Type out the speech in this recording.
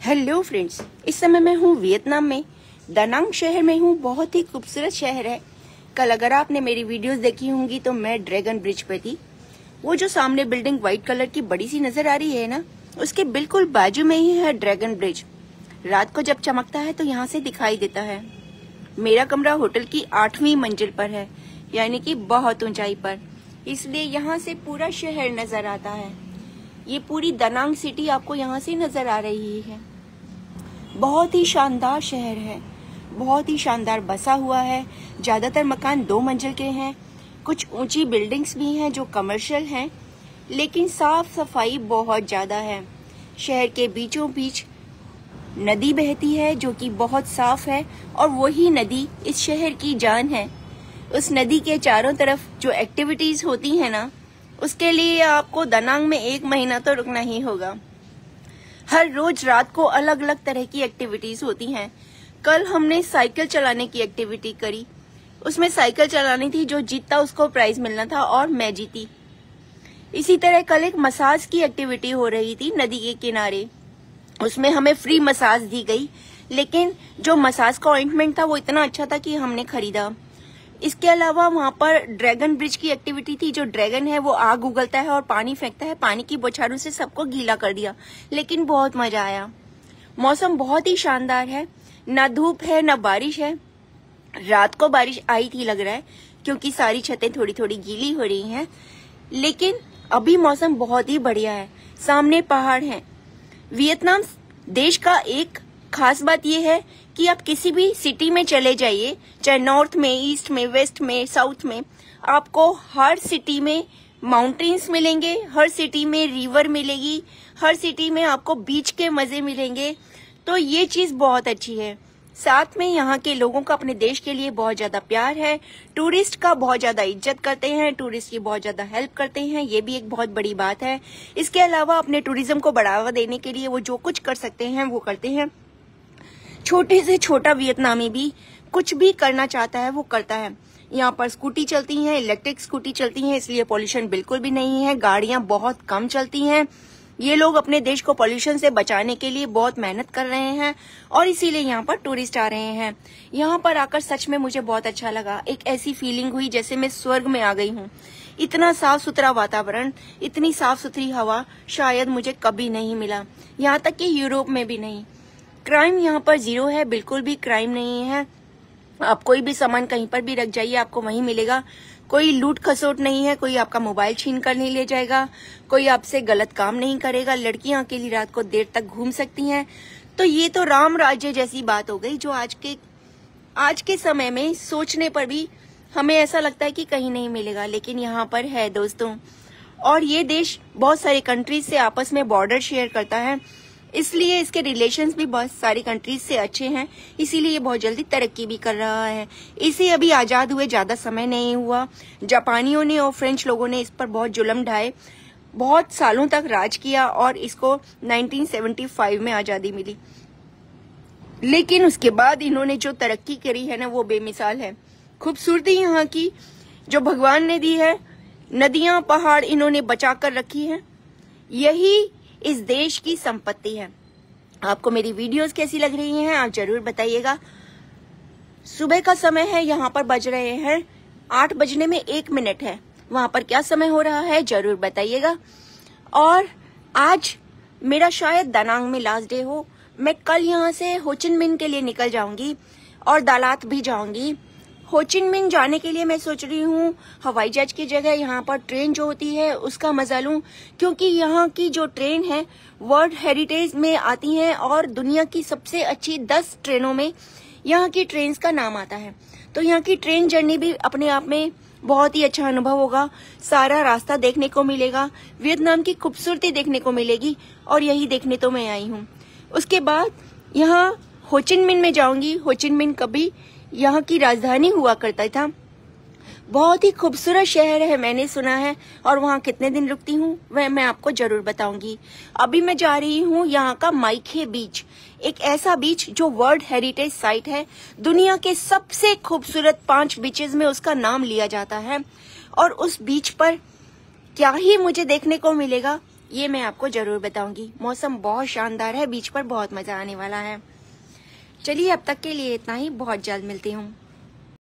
Hello friends, इस समय मैं हूँ वियतनाम में दा नंग शहर में हूँ। बहुत ही खूबसूरत शहर है। कल अगर आपने मेरी वीडियोस देखी होंगी तो मैं ड्रैगन ब्रिज पे थी। वो जो सामने बिल्डिंग व्हाइट कलर की बड़ी सी नजर आ रही है ना, उसके बिल्कुल बाजू में ही है ड्रैगन ब्रिज। रात को जब चमकता है तो यहाँ से दिखाई देता है। मेरा कमरा होटल की 8वीं मंजिल पर है, यानी कि बहुत ऊंचाई पर, इसलिए यहाँ से पूरा शहर नजर आता है। ये पूरी दा नंग सिटी आपको यहाँ से नजर आ रही है। बहुत ही शानदार शहर है, बहुत ही शानदार बसा हुआ है। ज्यादातर मकान 2 मंजिल के हैं, कुछ ऊंची बिल्डिंग्स भी हैं जो कमर्शियल हैं, लेकिन साफ सफाई बहुत ज्यादा है। शहर के बीचों बीच नदी बहती है जो कि बहुत साफ है, और वही नदी इस शहर की जान है। उस नदी के चारों तरफ जो एक्टिविटीज होती है ना, उसके लिए आपको दा नंग में 1 महीना तो रुकना ही होगा। हर रोज रात को अलग अलग तरह की एक्टिविटीज होती हैं। कल हमने साइकिल चलाने की एक्टिविटी करी। उसमें साइकिल चलानी थी, जो जीतता उसको प्राइज मिलना था, और मैं जीती। इसी तरह कल एक मसाज की एक्टिविटी हो रही थी नदी के किनारे। उसमें हमें फ्री मसाज दी गई, लेकिन जो मसाज का ऑइंटमेंट था वो इतना अच्छा था कि हमने खरीदा। इसके अलावा वहां पर ड्रैगन ब्रिज की एक्टिविटी थी। जो ड्रैगन है वो आग उगलता है और पानी फेंकता है। पानी की बौछारों से सबको गीला कर दिया, लेकिन बहुत मजा आया। मौसम बहुत ही शानदार है, ना धूप है ना बारिश है। रात को बारिश आई थी लग रहा है, क्योंकि सारी छतें थोड़ी थोड़ी गीली हो रही हैं, लेकिन अभी मौसम बहुत ही बढ़िया है। सामने पहाड़ हैं। वियतनाम देश का एक खास बात यह है कि आप किसी भी सिटी में चले जाइए, चाहे नॉर्थ में, ईस्ट में, वेस्ट में, साउथ में, आपको हर सिटी में माउंटेन्स मिलेंगे, हर सिटी में रिवर मिलेगी, हर सिटी में आपको बीच के मजे मिलेंगे। तो ये चीज बहुत अच्छी है। साथ में यहाँ के लोगों का अपने देश के लिए बहुत ज्यादा प्यार है। टूरिस्ट का बहुत ज्यादा इज्जत करते हैं, टूरिस्ट की बहुत ज्यादा हेल्प करते हैं। ये भी एक बहुत बड़ी बात है। इसके अलावा अपने टूरिज्म को बढ़ावा देने के लिए वो जो कुछ कर सकते हैं वो करते हैं। छोटे से छोटा वियतनामी भी कुछ भी करना चाहता है वो करता है। यहाँ पर स्कूटी चलती हैं, इलेक्ट्रिक स्कूटी चलती हैं, इसलिए पॉल्यूशन बिल्कुल भी नहीं है। गाड़ियां बहुत कम चलती हैं। ये लोग अपने देश को पॉल्यूशन से बचाने के लिए बहुत मेहनत कर रहे हैं, और इसीलिए यहाँ पर टूरिस्ट आ रहे हैं। यहाँ पर आकर सच में मुझे बहुत अच्छा लगा। एक ऐसी फीलिंग हुई जैसे मैं स्वर्ग में आ गई हूँ। इतना साफ सुथरा वातावरण, इतनी साफ सुथरी हवा शायद मुझे कभी नहीं मिला, यहाँ तक कि यूरोप में भी नहीं। क्राइम यहाँ पर 0 है, बिल्कुल भी क्राइम नहीं है। आप कोई भी सामान कहीं पर भी रख जाइए, आपको वहीं मिलेगा। कोई लूट खसोट नहीं है, कोई आपका मोबाइल छीन कर नहीं ले जाएगा, कोई आपसे गलत काम नहीं करेगा। लड़कियां अकेली रात को देर तक घूम सकती हैं। तो ये तो राम राज्य जैसी बात हो गई, जो आज के समय में सोचने पर भी हमें ऐसा लगता है कि कहीं नहीं मिलेगा, लेकिन यहाँ पर है दोस्तों। और ये देश बहुत सारे कंट्रीज से आपस में बॉर्डर शेयर करता है, इसलिए इसके रिलेशंस भी बहुत सारी कंट्रीज से अच्छे हैं। इसीलिए ये बहुत जल्दी तरक्की भी कर रहा है। इसे अभी आजाद हुए ज्यादा समय नहीं हुआ। जापानियों ने और फ्रेंच लोगों ने इस पर बहुत जुल्म ढाए, बहुत सालों तक राज किया, और इसको 1975 में आजादी मिली। लेकिन उसके बाद इन्होंने जो तरक्की करी है ना, वो बेमिसाल है। खूबसूरती यहाँ की जो भगवान ने दी है, नदियां पहाड़ इन्होंने बचा कर रखी है, यही इस देश की संपत्ति है। आपको मेरी वीडियोस कैसी लग रही हैं आप जरूर बताइएगा। सुबह का समय है, यहाँ पर बज रहे हैं 8 बजने में 1 मिनट है। वहां पर क्या समय हो रहा है जरूर बताइएगा। और आज मेरा शायद दा नंग में लास्ट डे हो। मैं कल यहाँ से हो चिन मिन्ह के लिए निकल जाऊंगी और दालात भी जाऊंगी। हो चिन मिन्ह जाने के लिए मैं सोच रही हूँ हवाई जहाज की जगह यहाँ पर ट्रेन जो होती है उसका मजा लूं, क्योंकि यहाँ की जो ट्रेन है वर्ल्ड हेरिटेज में आती है, और दुनिया की सबसे अच्छी 10 ट्रेनों में यहाँ की ट्रेन का नाम आता है। तो यहाँ की ट्रेन जर्नी भी अपने आप में बहुत ही अच्छा अनुभव होगा। सारा रास्ता देखने को मिलेगा, वियतनाम की खूबसूरती देखने को मिलेगी, और यही देखने तो मैं आई हूँ। उसके बाद यहाँ हो चिन मिन्ह में जाऊंगी। हो चिन मिन्ह कभी यहाँ की राजधानी हुआ करता था। बहुत ही खूबसूरत शहर है मैंने सुना है, और वहाँ कितने दिन रुकती हूँ वह मैं आपको जरूर बताऊंगी। अभी मैं जा रही हूँ यहाँ का माई खे बीच, एक ऐसा बीच जो वर्ल्ड हेरिटेज साइट है। दुनिया के सबसे खूबसूरत 5 बीचेस में उसका नाम लिया जाता है, और उस बीच पर क्या ही मुझे देखने को मिलेगा। ये मैं आपको जरूर बताऊंगी। मौसम बहुत शानदार है, बीच पर बहुत मजा आने वाला है। चलिए अब तक के लिए इतना ही, बहुत जल्द मिलती हूँ।